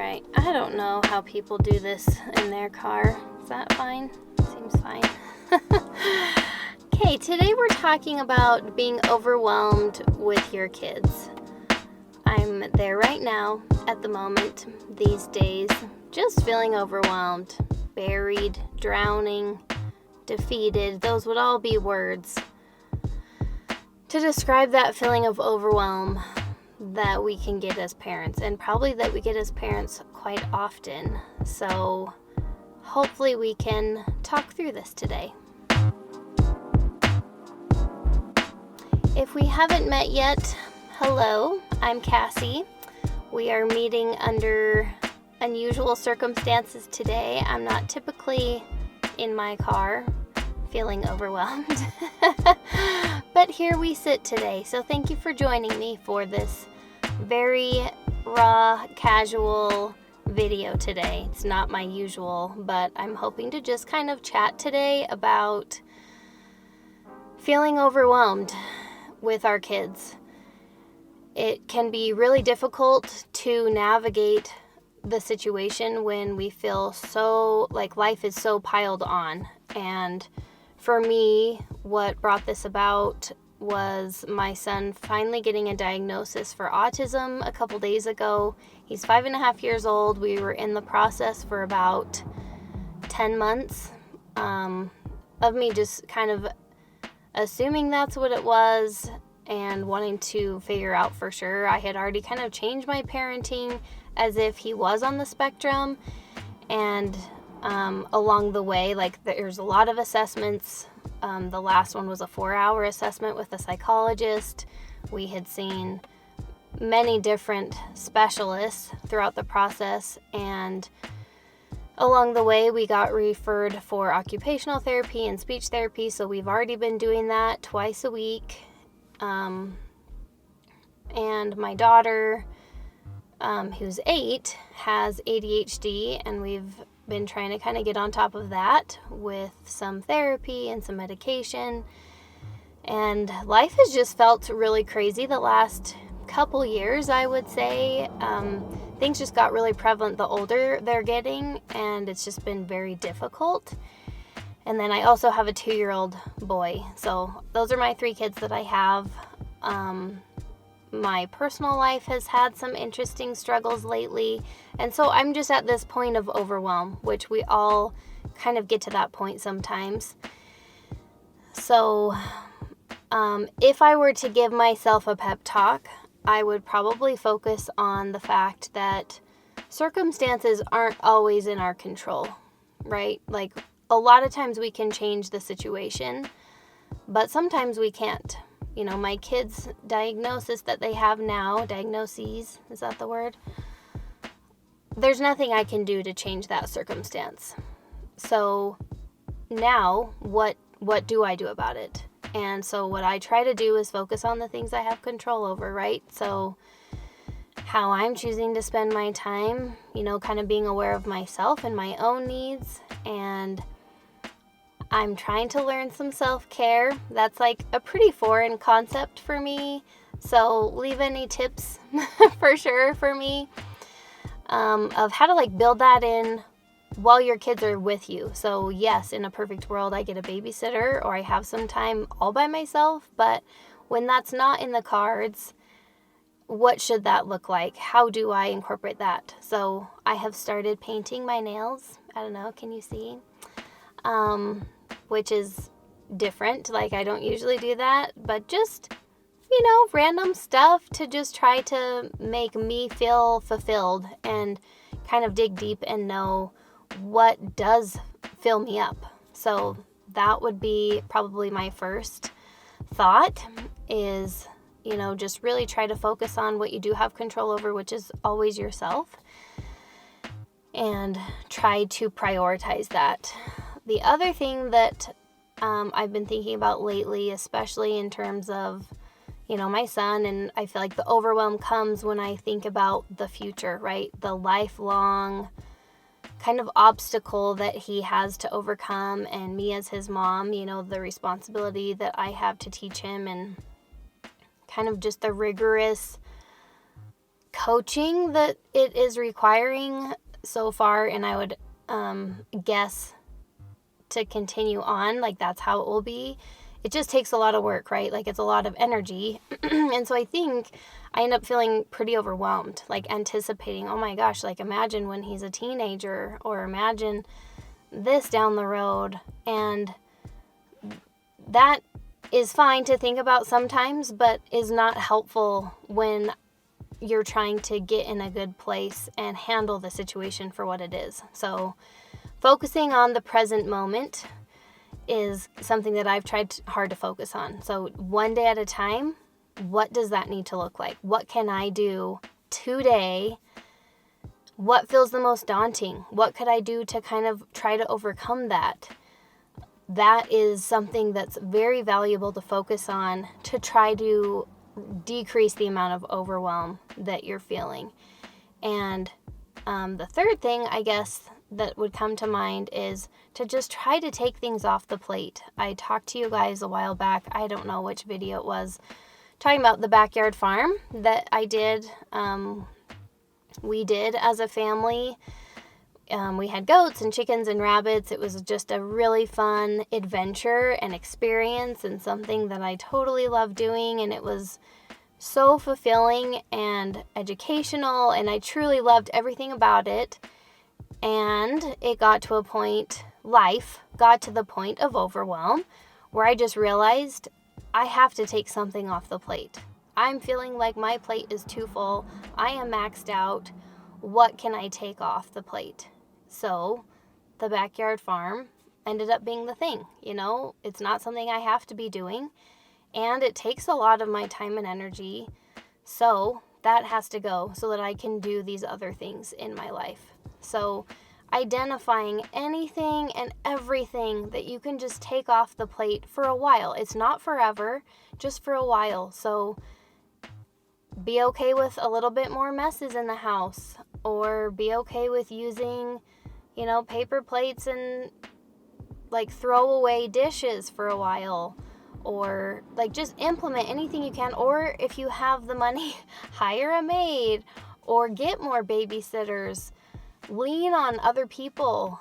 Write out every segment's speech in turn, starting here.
Alright, I don't know how people do this in their car. Is that fine? Seems fine. Okay, today we're talking about being overwhelmed with your kids. I'm there right now, at the moment, these days, just feeling overwhelmed, buried, drowning, defeated. Those would all be words to describe that feeling of overwhelm that we can get as parents, and probably that we get as parents quite often. So hopefully we can talk through this today. If we haven't met yet, hello, I'm Cassie. We are meeting under unusual circumstances today. I'm not typically in my car feeling overwhelmed, but here we sit today. So thank you for joining me for this very raw, casual video today. It's not my usual, but I'm hoping to just kind of chat today about feeling overwhelmed with our kids. It can be really difficult to navigate the situation when we feel so like life is so piled on. And for me, what brought this about was my son finally getting a diagnosis for autism a couple days ago. He's 5.5 years old. We were in the process for about 10 months of me just kind of assuming that's what it was and wanting to figure out for sure. I had already kind of changed my parenting as if he was on the spectrum, and along the way, like there's a lot of assessments. The last one was a 4-hour assessment with a psychologist. We had seen many different specialists throughout the process, and along the way we got referred for occupational therapy and speech therapy, so we've already been doing that twice a week. And my daughter, who's 8, has ADHD, and we've been trying to kind of get on top of that with some therapy and some medication. And life has just felt really crazy the last couple years, I would say. Things just got really prevalent the older they're getting, and it's just been very difficult. And then I also have a 2-year-old boy. So those are my 3 kids that I have. My personal life has had some interesting struggles lately, and so I'm just at this point of overwhelm, which we all kind of get to that point sometimes. So if I were to give myself a pep talk, I would probably focus on the fact that circumstances aren't always in our control, right? Like a lot of times we can change the situation, but sometimes we can't. You know, my kids' diagnosis that they have now, diagnoses, is that the word? There's nothing I can do to change that circumstance. So now, what do I do about it? And so what I try to do is focus on the things I have control over, right? So how I'm choosing to spend my time, you know, kind of being aware of myself and my own needs, and I'm trying to learn some self-care. That's like a pretty foreign concept for me. So leave any tips for sure for me of how to like build that in while your kids are with you. So yes, in a perfect world, I get a babysitter or I have some time all by myself. But when that's not in the cards, what should that look like? How do I incorporate that? So I have started painting my nails. I don't know, can you see? Which is different. Like I don't usually do that, but just, you know, random stuff to just try to make me feel fulfilled and kind of dig deep and know what does fill me up. So that would be probably my first thought is, you know, just really try to focus on what you do have control over, which is always yourself, and try to prioritize that. The other thing that I've been thinking about lately, especially in terms of, you know, my son, and I feel like the overwhelm comes when I think about the future, right? The lifelong kind of obstacle that he has to overcome, and me as his mom, you know, the responsibility that I have to teach him, and kind of just the rigorous coaching that it is requiring so far, and I would guess to continue on, like that's how it will be. It just takes a lot of work, right? Like it's a lot of energy. And so I think I end up feeling pretty overwhelmed, like anticipating, oh my gosh, like imagine when he's a teenager, or imagine this down the road. And that is fine to think about sometimes, but is not helpful when you're trying to get in a good place and handle the situation for what it is. So focusing on the present moment is something that I've tried hard to focus on. So one day at a time, what does that need to look like? What can I do today? What feels the most daunting? What could I do to kind of try to overcome that? That is something that's very valuable to focus on to try to decrease the amount of overwhelm that you're feeling. And the third thing, I guess, that would come to mind is to just try to take things off the plate. I talked to you guys a while back, I don't know which video it was, talking about the backyard farm that I did. We did as a family. We had goats and chickens and rabbits. It was just a really fun adventure and experience, and something that I totally loved doing, and it was so fulfilling and educational, and I truly loved everything about it. And it got to a point, life got to the point of overwhelm, where I just realized I have to take something off the plate. I'm feeling like my plate is too full. I am maxed out. What can I take off the plate? So the backyard farm ended up being the thing. You know, it's not something I have to be doing, and it takes a lot of my time and energy. So that has to go so that I can do these other things in my life. So identifying anything and everything that you can just take off the plate for a while. It's not forever, just for a while. So be okay with a little bit more messes in the house, or be okay with using, you know, paper plates and like throwaway dishes for a while, or like just implement anything you can. Or if you have the money, hire a maid or get more babysitters. Lean on other people.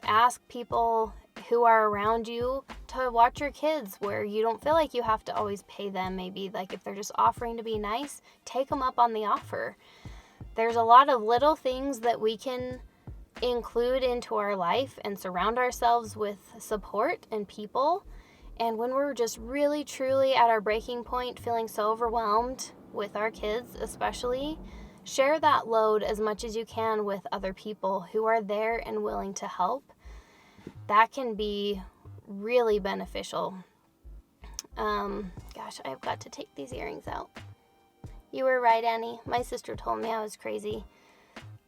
Ask people who are around you to watch your kids, where you don't feel like you have to always pay them. Maybe like if they're just offering to be nice, take them up on the offer. There's a lot of little things that we can include into our life and surround ourselves with support and people. And when we're just really truly at our breaking point, feeling so overwhelmed with our kids especially, share that load as much as you can with other people who are there and willing to help. That can be really beneficial. Gosh, I've got to take these earrings out. You were right, Annie. My sister told me I was crazy.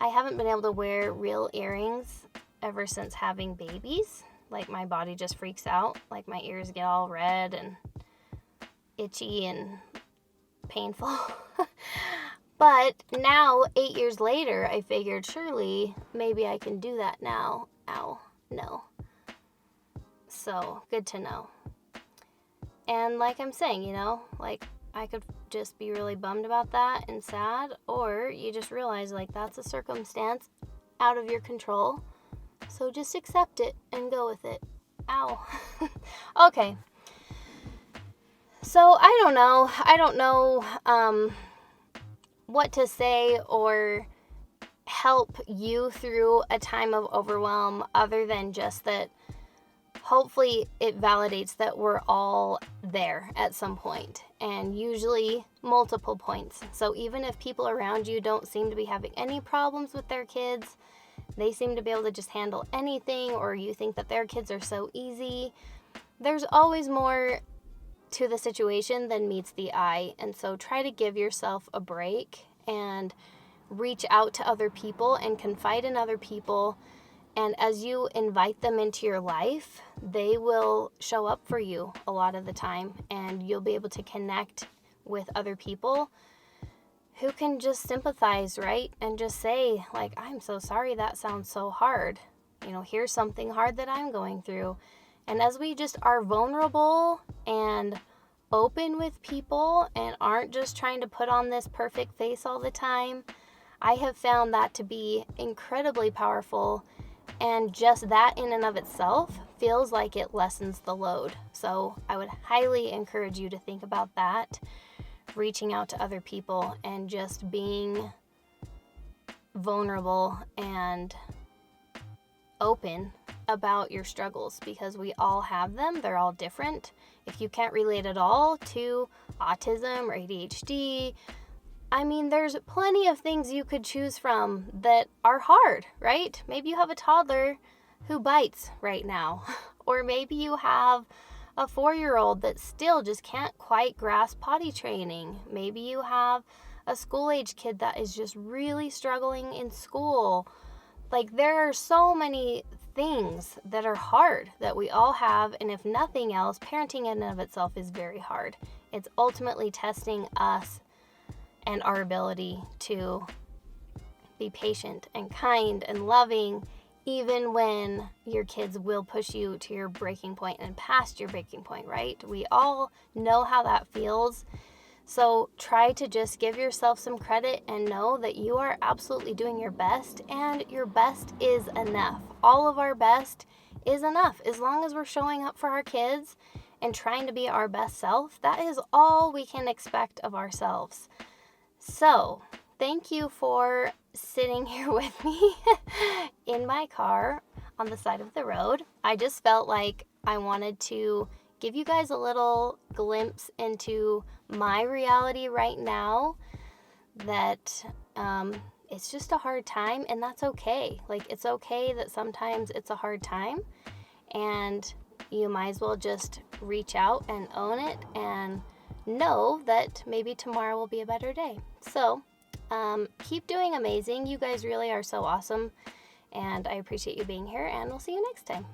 I haven't been able to wear real earrings ever since having babies. Like my body just freaks out. Like my ears get all red and itchy and painful. But now, 8 years later, I figured surely maybe I can do that now. Ow, no. So, good to know. And like I'm saying, you know, like I could just be really bummed about that and sad, or you just realize like that's a circumstance out of your control. So just accept it and go with it. Ow. Okay. So, I don't know what to say or help you through a time of overwhelm, other than just that hopefully it validates that we're all there at some point, and usually multiple points. So even if people around you don't seem to be having any problems with their kids, they seem to be able to just handle anything, or you think that their kids are so easy, there's always more to the situation than meets the eye. And so try to give yourself a break and reach out to other people and confide in other people. And as you invite them into your life, they will show up for you a lot of the time, and you'll be able to connect with other people who can just sympathize, right? And just say, like, I'm so sorry, that sounds so hard. You know, here's something hard that I'm going through. And as we just are vulnerable and open with people and aren't just trying to put on this perfect face all the time, I have found that to be incredibly powerful, and just that in and of itself feels like it lessens the load. So I would highly encourage you to think about that, reaching out to other people and just being vulnerable and open about your struggles, because we all have them. They're all different. If you can't relate at all to autism or ADHD, I mean, there's plenty of things you could choose from that are hard, right? Maybe you have a toddler who bites right now, or maybe you have a 4-year-old that still just can't quite grasp potty training. Maybe you have a school-age kid that is just really struggling in school. Like, there are so many things that are hard that we all have, and if nothing else, parenting in and of itself is very hard. It's ultimately testing us and our ability to be patient and kind and loving, even when your kids will push you to your breaking point and past your breaking point, right? We all know how that feels. So try to just give yourself some credit and know that you are absolutely doing your best, and your best is enough. All of our best is enough. As long as we're showing up for our kids and trying to be our best self, that is all we can expect of ourselves. So, thank you for sitting here with me in my car on the side of the road. I just felt like I wanted to give you guys a little glimpse into my reality right now, that it's just a hard time, and that's okay. Like, it's okay that sometimes it's a hard time, and you might as well just reach out and own it and know that maybe tomorrow will be a better day. So keep doing amazing. You guys really are so awesome, and I appreciate you being here, and we'll see you next time.